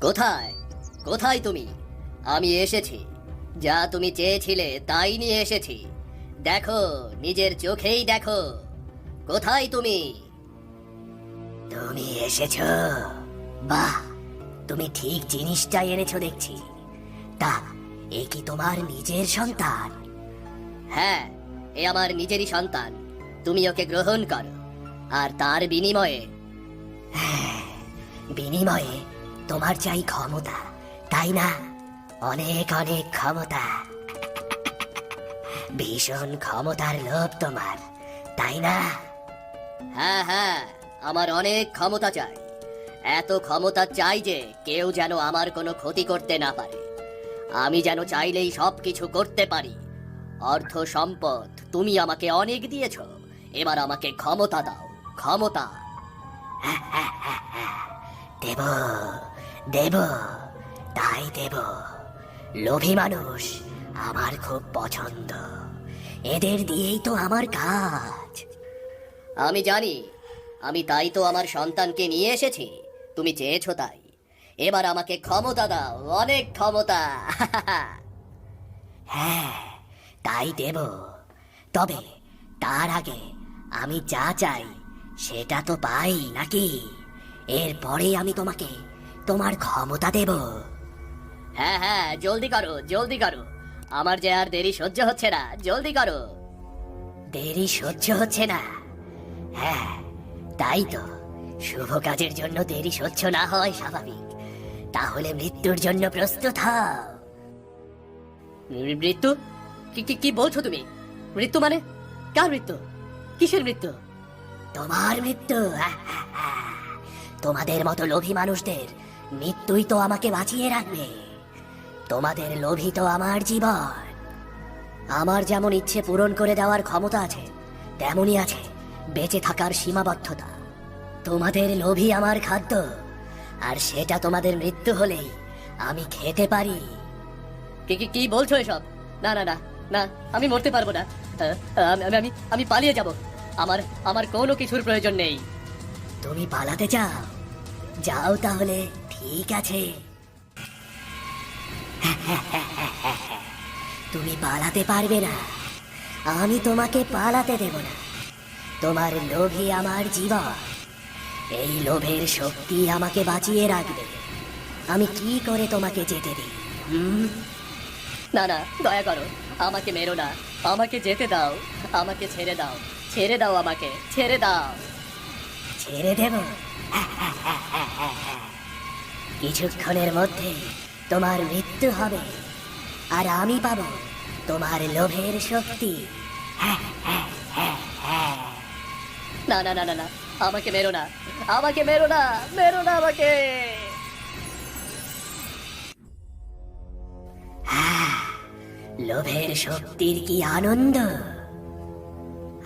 কোথায় কোথায় তুমি? আমি এসেছি। যা তুমি চেয়েছিলে তাই নিয়ে এসেছি। দেখো, নিজের চোখেই দেখো। কোথায় তুমি? তুমি এসেছো? বাহ, তুমি ঠিক জিনিসটাই এনেছো দেখছি। তা এ কি তোমার নিজের সন্তান? হ্যাঁ, এ আমার নিজেরই সন্তান। তুমি ওকে গ্রহণ করো। আর তার বিনিময়ে বিনিময়ে তোমার চাই ক্ষমতা, তাই না? অনেক অনেক ক্ষমতা। ভীষণ ক্ষমতার লোভ তোমার, তাই না? হ্যাঁ হ্যাঁ, আমার অনেক ক্ষমতা চাই। এত ক্ষমতা চাই যে কেউ যেন আমার কোনো ক্ষতি করতে না পারে। আমি যেন চাইলেই সবকিছু করতে পারি। অর্থ সম্পদ তুমি আমাকে অনেক দিয়েছো। এবার আমাকে ক্ষমতা দাও, ক্ষমতা। দেব, দেব, তাই দেব। লোভী মানুষ আমার খুব পছন্দ। এদের দিয়েই তো আমার কাজ। আমি জানি, আমি তাই তো আমার সন্তানকে নিয়ে এসেছি। তুমি চেয়েছো তাই। এবার আমাকে ক্ষমতা দাও, অনেক ক্ষমতা। হ্যাঁ, তাই দেব। তবে তার আগে আমি যা চাই সেটা তো পাই নাকি? এরপরে আমি তোমাকে তোমার ক্ষমতা দেব। হ্যাঁ হ্যাঁ, জলদি করো, জলদি করো। আমার যে আর দেরি সহ্য হচ্ছে না, জলদি করো। দেরি সহ্য হচ্ছে না? হ্যাঁ, তাই তো। শুভ কাজের জন্য দেরি সহ্য না হয় স্বাভাবিক। তাহলে মৃত্যুর জন্য প্রস্তুত হও। মৃত্যু? কি কি কি বলছো তুমি? মৃত্যু মানে? কার মৃত্যু? কিসের মৃত্যু? তোমার মৃত্যু। তোমাদের মতো লোভী মানুষদের মৃত্যুই তো আমাকে বাঁচিয়ে রাখবে। তোমাদের লোভী তো আমার জীবন। আমার যেমন ইচ্ছে পূরণ করে দেওয়ার ক্ষমতা আছে, তেমনই আছে বেঁচে থাকার সীমাবদ্ধতা। তোমাদের লোভী আমার খাদ্য, আর সেটা তোমাদের মৃত্যু হলেই আমি খেতে পারি। কি কি কি বলছো এসব? না না না না, আমি মরতে পারবো না। আমি আমি আমি পালিয়ে যাব। আমার আমার কোনো কিছুর প্রয়োজন নেই। তুমি পালাতে চাও? যাও তাহলে, ঠিক আছে। তুমি পালাতে পারবে না। আমি তোমাকে পালাতে দেব না। তোমার লোভই আমার জীবন। এই লোভের শক্তি আমাকে বাঁচিয়ে রাখবে। আমি কি করে তোমাকে যেতে দিই? না না, দয়া করো, আমাকে মেরো না। আমাকে যেতে দাও। আমাকে ছেড়ে দাও। ছেড়ে দাও, আমাকে ছেড়ে দাও। ছেড়ে দেব? কিছুক্ষণের মধ্যে তোমার মৃত্যু হবে, আর আমি পাবো তোমার লোভের শক্তি। না না না না না, আমাকে মেরো না। আমাকে মেরো না, মেরো না আমাকে। লোভের শক্তির কি আনন্দ!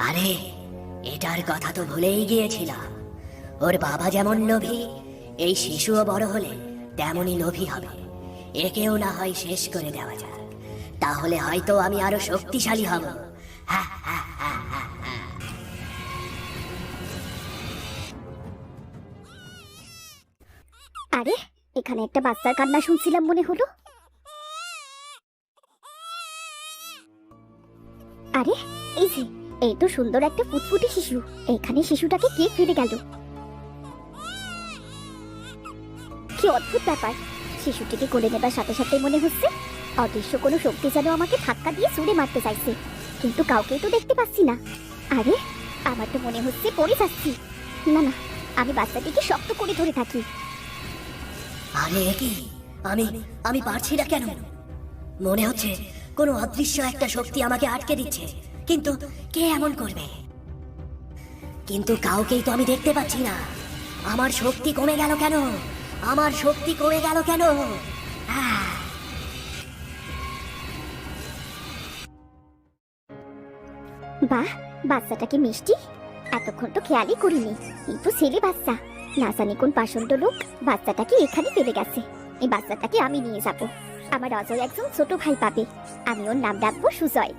আরে, এটার কথা তো ভুলেই গিয়েছিলাম। ওর বাবা যেমন লোভী, এই শিশুও বড় হলে তেমনই লোভী হবে। একেও না হয় শেষ করে দেওয়া যাক, তাহলে হয়তো আমি আরো শক্তিশালী হব। আরে, এখানে একটা বাচ্চার কান্না শুনছিলাম মনে হলো। আরে, এই যে, এই তো সুন্দর একটা ফুটফুটে শিশু। এখানে শিশুটাকে কে ফেলে গেল? কি অদ্ভুত ব্যাপার! শিশুটিকে কোলে নেবার সাথে সাথে মনে হচ্ছে অদৃশ্য কোনো শক্তি যেন আমাকে ধাক্কা দিয়ে ছুঁড়ে মারতে চাইছে, কিন্তু কাউকেই তো দেখতে পাচ্ছি না। আরে, আমার তো মনে হচ্ছে পড়ে যাচ্ছি। না না, আমি বাচ্চাটিকে শক্ত করে ধরে থাকি। আরে কি, আমি আমি পারছি না কেন? মনে হচ্ছে কোনো অদৃশ্য একটা শক্তি আমাকে আটকে দিচ্ছে, কিন্তু কে এমন করবে? কিন্তু কাউকেই তো আমি দেখতে পাচ্ছি না। আমার শক্তি কমে গেল কেন? আমার শক্তি কমে গেল কেন? আহ! বাহ, বাচ্চাটাকে মিষ্টি। এতক্ষণ তো খেয়ালই করিনি, কিন্তু ছেলে বাচ্চা। না জানি কোন পাষণ্ড লোক বাচ্চাটাকে এখানে ফেলে গেছে। এই বাচ্চাটাকে আমি নিয়ে যাব। আমার অজয় একজন ছোট ভাই পাবে। আমি ওর নাম রাখবো সুজয়।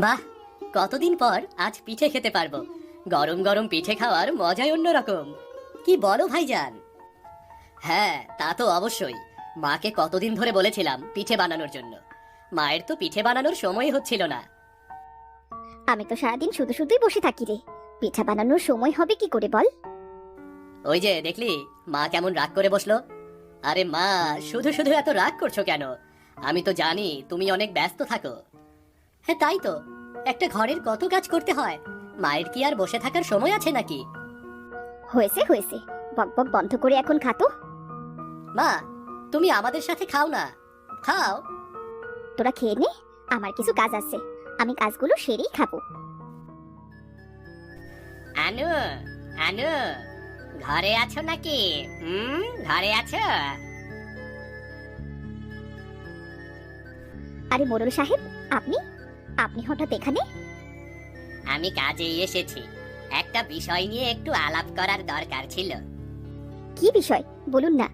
বাহ, কতদিন পর আজ পিঠে খেতে পারবো। গরম গরম পিঠে খাওয়ার মজাই অন্যরকম। কি বলো ভাইজান? হ্যাঁ, তা তো অবশ্যই। মাকে কতদিন ধরে বলেছিলাম পিঠে বানানোর জন্য। মায়ের তো পিঠে বানানোর সময় হচ্ছিল না। আমি তো সারাদিন শুধু শুধুই বসে থাকি রে, পিঠা বানানোর সময় হবে কি করে বল? ওই যে দেখলি মা কেমন রাগ করে বসলো। আরে মা, শুধু শুধু এত রাগ করছো কেন? আমি তো জানি তুমি অনেক ব্যস্ত থাকো। হ্যাঁ তাই তো, একটা ঘরের কত কাজ করতে হয়, মায়ের কি আর বসে থাকার সময় আছে নাকি? হয়েছে হয়েছে, বক বক বন্ধ করে এখন খাতো। মা, তুমি আমাদের সাথে খাও না, খাও। তোরা খেয়ে নে, আমার কিছু কাজ আছে, আমি কাজগুলো সেরেই খাবো। আনু, আনু, ঘরে আছো নাকি? ঘরে আছো? আরে মোড়ল সাহেব, আপনি আপনি হঠাৎ এখানে? আমি কাজে এসেছি, একটা বিষয় নিয়ে একটু আলাপ করার দরকার ছিল। কি বিষয় বলুন না।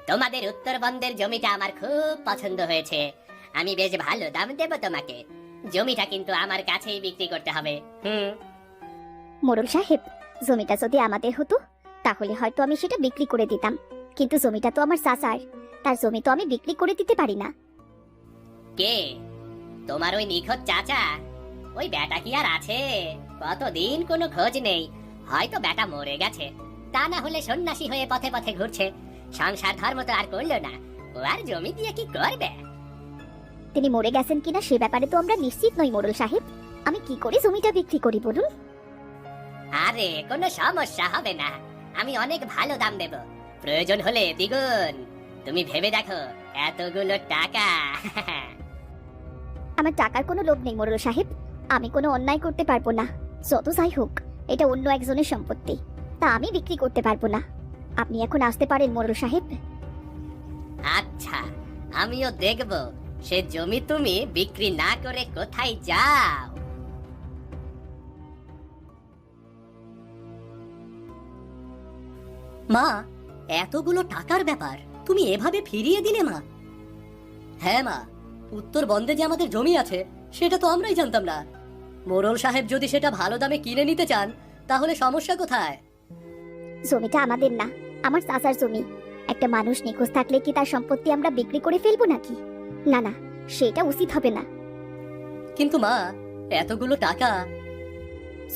তোমাদের উত্তরবঙ্গের জমিটা আমার খুব পছন্দ হয়েছে। আমি বেশ ভালো দাম দেব তোমাকে। জমিটা কিন্তু আমার কাছেই বিক্রি করতে হবে। মোড়ল সাহেব, জমিটা যদি আমাদের হতো তাহলে হয়তো আমি সেটা বিক্রি করে দিতাম, কিন্তু জমিটা তো আমার চাচার, তার জমি তো আমি বিক্রি করে দিতে পারি না। কে? তোমার ওই নিখোঁজ চাচা? ওই বেটা কি আর আছে? কতদিন কোনো খোঁজ নেই। হয়তো বেটা মরে গেছে, তা না হলে সন্ন্যাসী হয়ে পথে পথে ঘুরছে। সংসার ধর্ম তো আর করলো না। ও আর জমি দিয়ে কি করবে? তিনি মরে গেছেন কিনা সে ব্যাপারে তো আমরা নিশ্চিত নই মোড়ল সাহেব। আমি কি করে জমিটা বিক্রি করি বলুন? আরে কোনো সমস্যা হবে না, আমি অনেক ভালো দাম দেব। প্রয়োজন হলে দ্বিগুণ। তুমি ভেবে দেখো, এতগুলো টাকা। আমার টাকার কোনো লোভ নেই মোড়ল সাহেব, আমি কোনো অন্যায় করতে পারবো না। যত যাই হোক, এটা অন্য একজনের সম্পত্তি, তা আমি বিক্রি করতে পারবো না। আপনি এখন আসতে পারেন মোড়ল সাহেব। আচ্ছা, আমিও দেখব সে জমি তুমি বিক্রি না করে কোথায় যাও। মা, এতগুলো টাকার ব্যাপার তুমি এভাবে ফিরিয়ে দিলে মা? হ্যাঁ মা, উত্তরবঙ্গে যে আমাদের জমি আছে সেটা তো আমরাই জানতাম না। মোড়ল সাহেব যদি সেটা ভালো দামে কিনে নিতে চান তাহলে সমস্যা কোথায়? জমিটা আমাদের না, আমার চাচার জমি। একটা মানুষ নিখোঁজ থাকলে কি তার সম্পত্তি আমরা বিক্রি করে ফেলবো নাকি? না না, সেটা উচিত হবে না। কিন্তু মা, এতগুলো টাকা।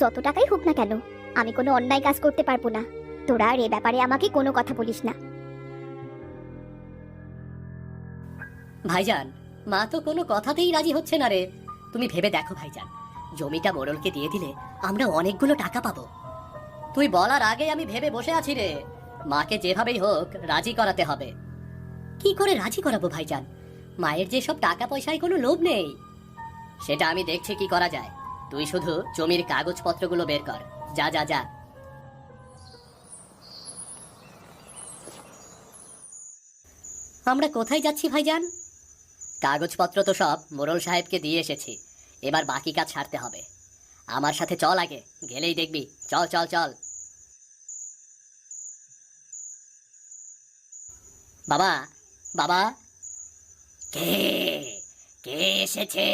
যত টাকাই হোক না কেন, আমি কোনো অন্যায় কাজ করতে পারবো না। তোরা আর এ ব্যাপারে আমাকে কোনো কথা বলিস না। ভাইজান, মা তো কোনো কথাতেই রাজি হচ্ছে না রে। তুমি ভেবে দেখো ভাইজান, জমিটা মোড়লকে দিয়ে দিলে আমরা অনেকগুলো টাকা পাবো। তুই বলার আগে আমি ভেবে বসে আছি রে। মাকে যেভাবেই হোক রাজি করাতে হবে। কি করে রাজি করাবো ভাইজান? মায়ের যে সব টাকা পয়সায় কোনো লোভ নেই। সেটা আমি দেখছি কি করা যায়। তুই শুধু জমির কাগজপত্রগুলো বের কর। যা যা যা। আমরা কোথায় যাচ্ছি ভাইজান? কাগজপত্র তো সব মোড়ল সাহেবকে দিয়ে এসেছি, এবার বাকি কাজ সারতে হবে। আমার সাথে চল, আগে গেলেই দেখবি। চল চল চল। বাবা, বাবা। কে? কে এসেছে?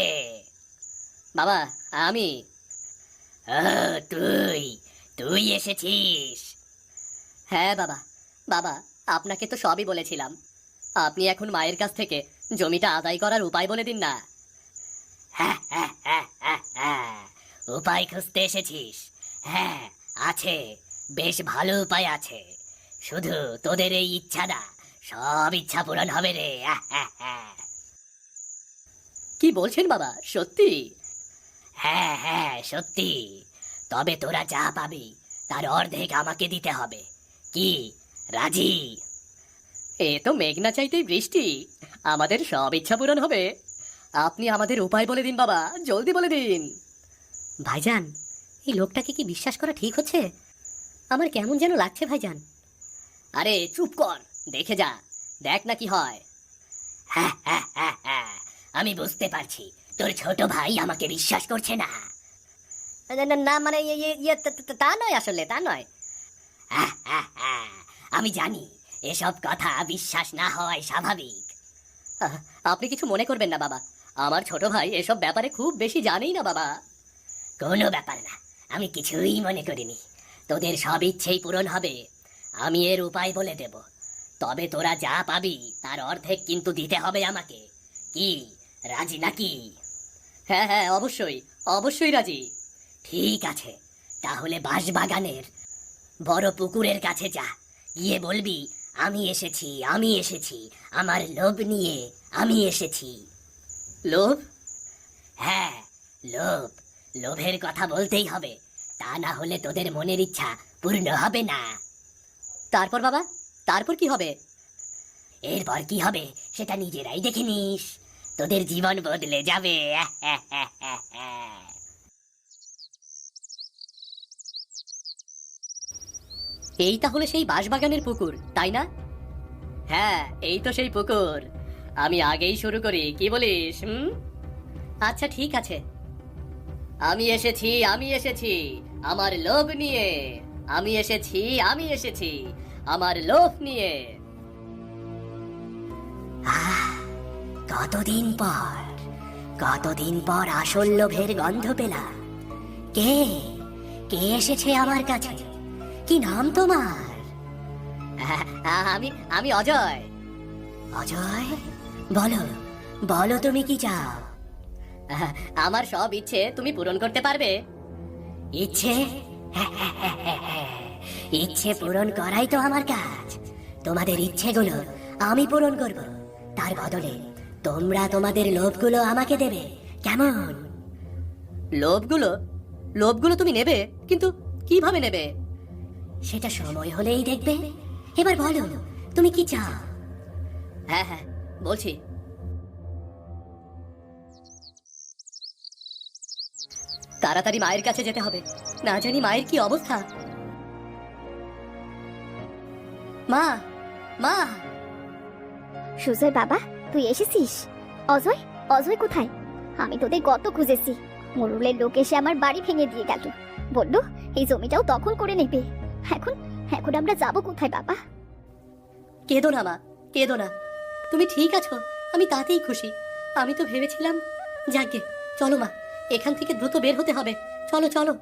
বাবা, আমি। ও, তুই তুই এসেছিস? হ্যাঁ বাবা। বাবা, আপনাকে তো সবই বলেছিলাম। আপনি এখন মায়ের কাছ থেকে জমিটা আদায় করার উপায় বলে দিন না। উপায় খুঁজতে এসেছিস? হ্যাঁ, আছে, বেশ ভালো উপায় আছে। শুধু তোদের এই ইচ্ছা না, সব ইচ্ছা পূরণ হবে রে। কি বলছেন বাবা, সত্যি? হ্যাঁ হ্যাঁ, সত্যি। তবে তোরা যা পাবি তার অর্ধেক আমাকে দিতে হবে। কি, রাজি? এ তো মেঘ না চাইতেই বৃষ্টি। আমাদের সব ইচ্ছা পূরণ হবে। আপনি আমাদের উপায় বলে দিন বাবা, জলদি বলে দিন। ভাইজান, এই লোকটাকে কি বিশ্বাস করা ঠিক হচ্ছে? আমার কেমন যেন লাগছে ভাইজান। আরে চুপ কর, দেখে যা, দেখ না কি হয়। আমি বুঝতে পারছি তোর ছোট ভাই আমাকে বিশ্বাস করছে না। না মানে তা নয়, আসলে তা নয়। আমি জানি এসব কথা বিশ্বাস না হওয়াই স্বাভাবিক। আপনি কিছু মনে করবেন না বাবা, আমার ছোট ভাই এসব ব্যাপারে খুব বেশি জানেই না বাবা। কোনো ব্যাপার না, আমি কিছুই মনে করিনি। তোদের সব ইচ্ছেই পূরণ হবে, আমি এর উপায় বলে দেব। তবে তোরা যা পাবি তার অর্ধেক কিন্তু দিতে হবে আমাকে। কি, রাজি নাকি? হ্যাঁ হ্যাঁ, অবশ্যই অবশ্যই রাজি। ঠিক আছে, তাহলে বাঁশবাগানের বড় পুকুরের কাছে যা, গিয়ে বলবি আমি এসেছি, আমি এসেছি, আমার লোভ নিয়ে আমি এসেছি। লোভ? হ্যাঁ, লোভ। লোভের কথা বলতেই হবে, তা না হলে তোদের মনের ইচ্ছা পূর্ণ হবে না। তারপর বাবা, তারপর কি হবে? এরপর কি হবে সেটা নিজেরাই দেখে নিস, তোদের জীবন বদলে যাবে। এই তাহলে সেই বাঁশবাগানের পুকুর, তাই না? হ্যাঁ, এই তো সেই পুকুর। আমি আগেই শুরু করি, কি বলিস? আচ্ছা ঠিক আছে। আমি এসেছি, আমি এসেছি আমার লোভ নিয়ে। আমি এসেছি, আমি এসেছি আমার লোভ নিয়ে। কতদিন পর, কতদিন পর আসল লোভের গন্ধ পেলাম। কে কে এসেছে আমার কাছে? কি নাম তোমার? আমি আমি অজয়। অজয়, বলো বলো তুমি কি চাও? আমার সব ইচ্ছে তুমি পূরণ করতে পারবে। ইচ্ছে? ইচ্ছে পূরণ করাই তো আমার কাজ। তোমাদের ইচ্ছেগুলো আমি পূরণ করব, তার বদলে তোমরা তোমাদের লোভগুলো আমাকে দেবে, কেমন? লোভগুলো? লোভগুলো তুমি নেবে, কিন্তু কিভাবে নেবে? সেটা সময় হলেই দেখবে। এবার বলো তুমি কি চাও? হ্যাঁ হ্যাঁ, বলছি। তাড়াতাড়ি মায়ের কাছে যেতে হবে, না জানি মায়ের কি অবস্থা। মা, মা। সুজয় বাবা, তুই এসেছিস? অজয়, অজয় কোথায়? আমি তোদের কত খুঁজেছি। মোরলের লোক এসে আমার বাড়ি ভেঙে দিয়ে গেল, বললো এই জমিটাও দখল করে নেবে। এখন এখন আমরা যাব কোথায় বাবা? কেঁদো না মা, কেঁদো না। তুমি ঠিক আছো, আমি তাতেই খুশি। আমি তো ভেবেছিলাম, যাকে, চলো মা, এখান থেকে দ্রুত বের হতে হবে। চলো চলো।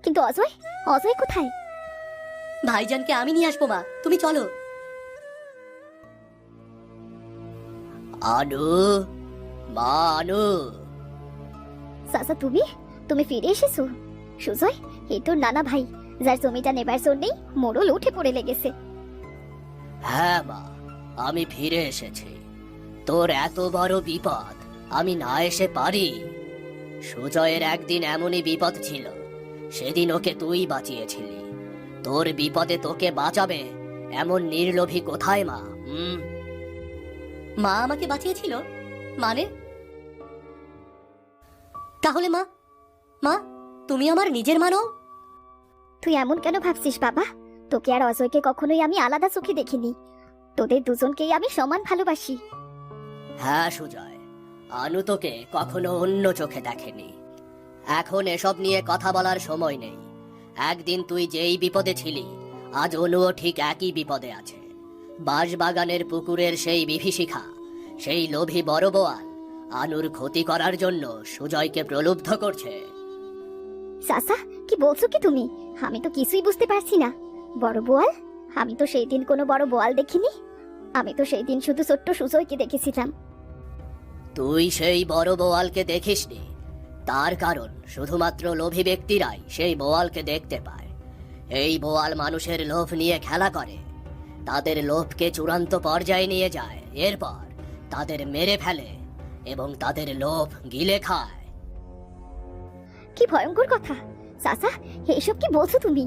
কিন্তু অজয়, অজয় কোথায়? ভাইজানকে আমি নিয়ে আসবো মা, তুমি চলো। আনু, মা আনু। চাচা, তুমি তুমি ফিরে এসেছো? সুজয়, এই তোর নানা ভাই, যার জমিটা নেবার জন্যই মোড়ল উঠে পড়ে লেগেছে। হ্যাঁ মা, আমি ফিরে এসেছি। তোর এত বড় বিপদ আমি না এসে পারি? সুজয়ের একদিন এমনই বিপদ ছিল, সেদিন ওকে তুই বাঁচিয়েছিলি। তোর বিপদে তোকে বাঁচাবে এমন নির্লোভী কোথায় মা? মা আমাকে বাঁচিয়েছিল মানে? তাহলে মা, মা তুমি আমার নিজের মানো? তুই এমন কেন ভাবছিস বাবা? তোকে আর অজয়কে কখনোই আমি আলাদা চোখে দেখিনি। তোদের দুজনকেই আমি সমান ভালোবাসি। হ্যাঁ সুজয়, আনু তোকে কখনো অন্য চোখে দেখেনি। এখন এসব নিয়ে কথা বলার সময় নেই। একদিন তুই যেই বিপদে ছিলি, আজ অনুও ঠিক একই বিপদে আছে। বাঁশবাগানের পুকুরের সেই বিভীষিকা, সেই লোভী বড় বোয়াল আনুর ক্ষতি করার জন্য সুজয়কে প্রলুব্ধ করছে। চাচা, কি বলছো কি তুমি? আমি তো কিছুই বুঝতে পারছি না। বড় বোয়াল? আমি তো সেই দিন কোনো বড় বোয়াল দেখিনি। আমি তো সেই দিন শুধু ছোট্ট সুজয়কে দেখেছিলাম। তুই সেই বড় বোয়ালকে দেখিসনি, তার কারণ শুধুমাত্র লোভী ব্যক্তিরাই সেই বোয়ালকে দেখতে পায়। এই বোয়াল মানুষের লোভ নিয়ে খেলা করে, তাদের লোভকে চূড়ান্ত পর্যায়ে নিয়ে যায়, এরপর তাদের মেরে ফেলে এবং তাদের লোভ গিলে খায়। কি ভয়ঙ্কর কথা! চাচা, এসব কি বলছো তুমি?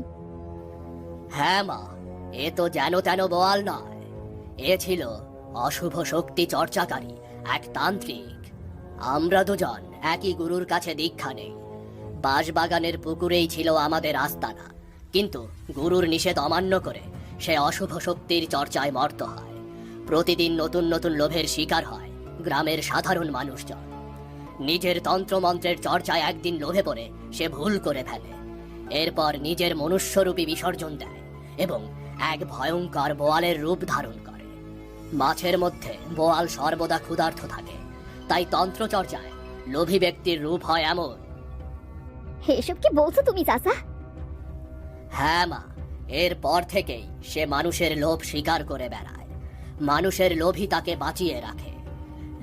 হ্যাঁ মা, এ তো যেন তেন বোয়াল নয়। এ ছিল অশুভ শক্তি চর্চাকারী এক তান্ত্রিক। আমরা দুজন একই গুরুর কাছে দীক্ষা নেই। বাঁশবাগানের পুকুরেই ছিল আমাদের আস্তানা, কিন্তু গুরুর নিষেধ অমান্য করে সে অশুভ শক্তির চর্চায় মর্ত হয়। প্রতিদিন নতুন নতুন লোভের শিকার হয় গ্রামের সাধারণ মানুষজন। নিজের তন্ত্রমন্ত্রের চর্চায় একদিন লোভে পড়ে সে ভুল করে ফেলে। এরপর নিজের মনুষ্যরূপী বিসর্জন দেয় এবং এক ভয়ঙ্কর বোয়ালের রূপ ধারণ করে। মাছের মধ্যে বোয়াল সর্বদা ক্ষুধার্ত থাকে, তাই তন্ত্র চর্চায় লোভী ব্যক্তির রূপ হয় এমন। এসব কি বলছো তুমি চাচা? হ্যাঁ মা, এরপর থেকেই সে মানুষের লোভ স্বীকার করে বেড়ায়। মানুষের লোভই তাকে বাঁচিয়ে রাখে।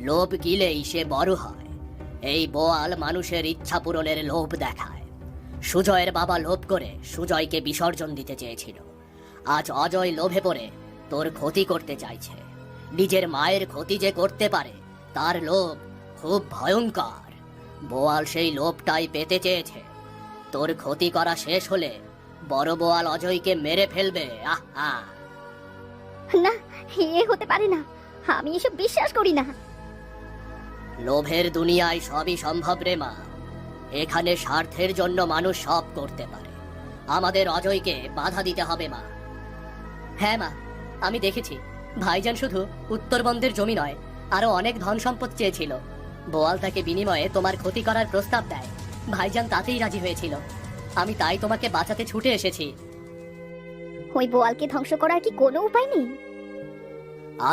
লোভ গিলেই সে বড় হয়। এই বোয়াল মানুষের ইচ্ছা পূরণের লোভ দেখায়। সুজয়ের বাবা লোভ করে সুজয়কে বিসর্জন দিতে চেয়েছিল। আজ অজয় লোভে পড়ে তোর ক্ষতি করতে চাইছে। নিজের মায়ের ক্ষতি যে করতে পারে তার লোভ খুব ভয়ঙ্কর। বোয়াল সেই লোভটাই পেতে চেয়েছে। তোর ক্ষতি করা শেষ হলে বড় বোয়াল অজয়কে মেরে ফেলবে। আহা! না, এ হতে পারে না। আমি এসব বিশ্বাস করি না। লোভের দুনিয়ায় সবই সম্ভব রে মা। এখানে স্বার্থের জন্য মানুষ সব করতে পারে। আমাদের অজয়কে বাধা দিতে হবে মা। হ্যাঁ মা, আমি দেখেছি ভাইজান শুধু উত্তরবঙ্গের জমি নয়, আরো অনেক ধন সম্পদ চেয়েছিল। বোয়াল তাকে বিনিময়ে তোমার ক্ষতি করার প্রস্তাব দেয়। ভাইজান তাতেই রাজি হয়েছিল। আমি তাই তোমাকে বাঁচাতে ছুটে এসেছি। ওই বোয়ালকে ধ্বংস করার কি কোনো উপায় নেই?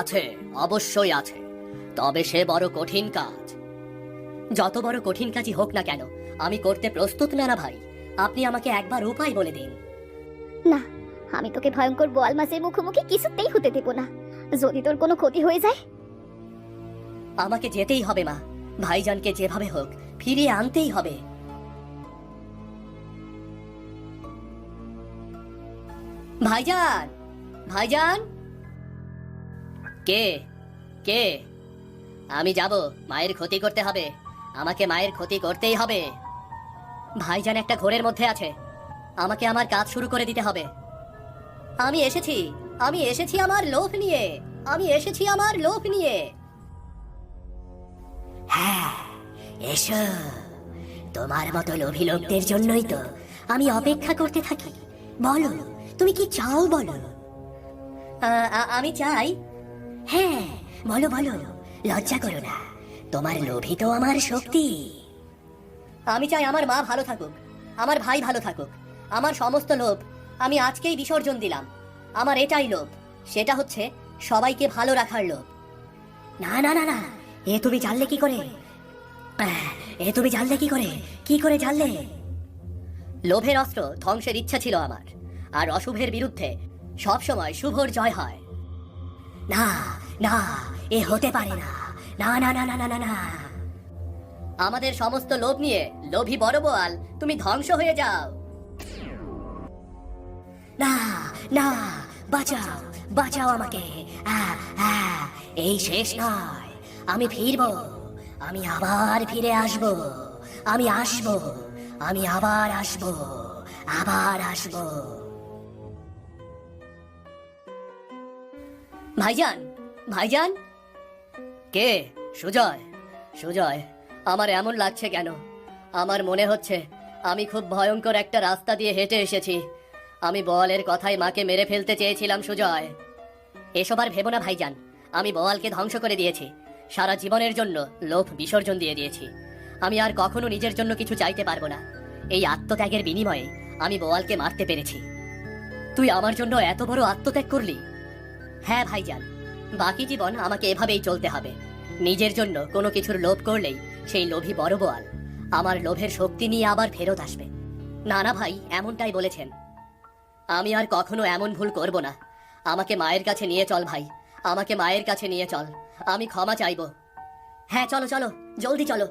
আছে, অবশ্যই আছে। তবে সে বড় কঠিন কাজ। যত বড় কঠিন কাজই হোক না কেন, আমি করতে প্রস্তুত না ভাই। আপনি আমাকে একবার উপায় বলে দিন। না, আমি তোকে ভয়ঙ্কর বোয়াল মাছের মুখোমুখি কিছুতেই হতে দেব না। যদি তোর কোনো ক্ষতি হয়ে যায়, আমাকে যেতেই হবে মা। ভাইজানকে যেভাবে হোক ফিরিয়ে আনতেই হবে। ভাইজান, ভাইজান! কে কে? আমি যাব। মায়ের ক্ষতি করতে হবে। আমাকে মায়ের ক্ষতি করতেই হবে। ভাইজান একটা ঘোরের মধ্যে আছে। আমাকে আমার কাজ শুরু করে দিতে হবে। আমি এসেছি, আমি এসেছি আমার লোভ নিয়ে। আমি এসেছি আমার লোভ নিয়ে। হ্যাঁ, এসো। তোমার মতো লোভী লোকদের জন্যই তো আমি অপেক্ষা করতে থাকি। বলো, তুমি কি চাও বলো। আমি চাই। হ্যাঁ, বলো বলো, লজ্জা করো না। তোমার লোভই তো আমার শক্তি। আমি চাই আমার মা ভালো থাকুক, আমার ভাই ভালো থাকুক। আমার সমস্ত লোভ আমি আজকেই বিসর্জন দিলাম। আমার এটাই লোভ। সেটা হচ্ছে সবাইকে ভালো রাখার লোভ। না না না না, এ তুমি জানলে কি করে? এ তুমি জানলে কি করে? কি করে জানলে? লোভের অস্ত্র ধ্বংসের ইচ্ছা ছিল আমার, আর অশুভের বিরুদ্ধে সবসময় শুভর জয় হয়। না না, এ হতে পারে না। না না না না না না না। আমাদের সমস্ত লোভ নিয়ে লোভী বড় বোয়াল তুমি ধ্বংস হয়ে যাও। না না, বাঁচাও, বাঁচাও আমাকে। এই শেষ নয়। আমি ফিরবো। আমি আবার ফিরে আসবো। আমি আসবো। আমি আবার আসবো। আবার আসবো। ভাইজান, ভাইজান! কে? সুজয়? সুজয়, আমার এমন লাগছে কেন? আমার মনে হচ্ছে আমি খুব ভয়ঙ্কর একটা রাস্তা দিয়ে হেঁটে এসেছি। আমি বোয়ালের কথায় মাকে মেরে ফেলতে চেয়েছিলাম সুজয়। এসব আর ভেবো না ভাইজান। আমি বোয়ালকে ধ্বংস করে দিয়েছি। সারা জীবনের জন্য লোভ বিসর্জন দিয়ে দিয়েছি। আমি আর কখনো নিজের জন্য কিছু চাইতে পারবো না। এই আত্মত্যাগের বিনিময়ে আমি বোয়ালকে মারতে পেরেছি। তুই আমার জন্য এত বড় আত্মত্যাগ করলি। হ্যাঁ ভাইজান, বাকি জীবন আমাকে এভাবেই চলতে হবে। নিজের জন্য কোনো কিছুর লোভ করলেই সেই লোভী বড় বোয়াল আমার লোভের শক্তি নিয়ে আবার ফেরত আসবে। নানা ভাই এমনটাই বলেছেন। আমি আর কখনো এমন ভুল করব না। আমাকে মায়ের কাছে নিয়ে চল ভাই, আমাকে মায়ের কাছে নিয়ে চল। আমি ক্ষমা চাইবো। হ্যাঁ চলো চলো, জলদি চলো।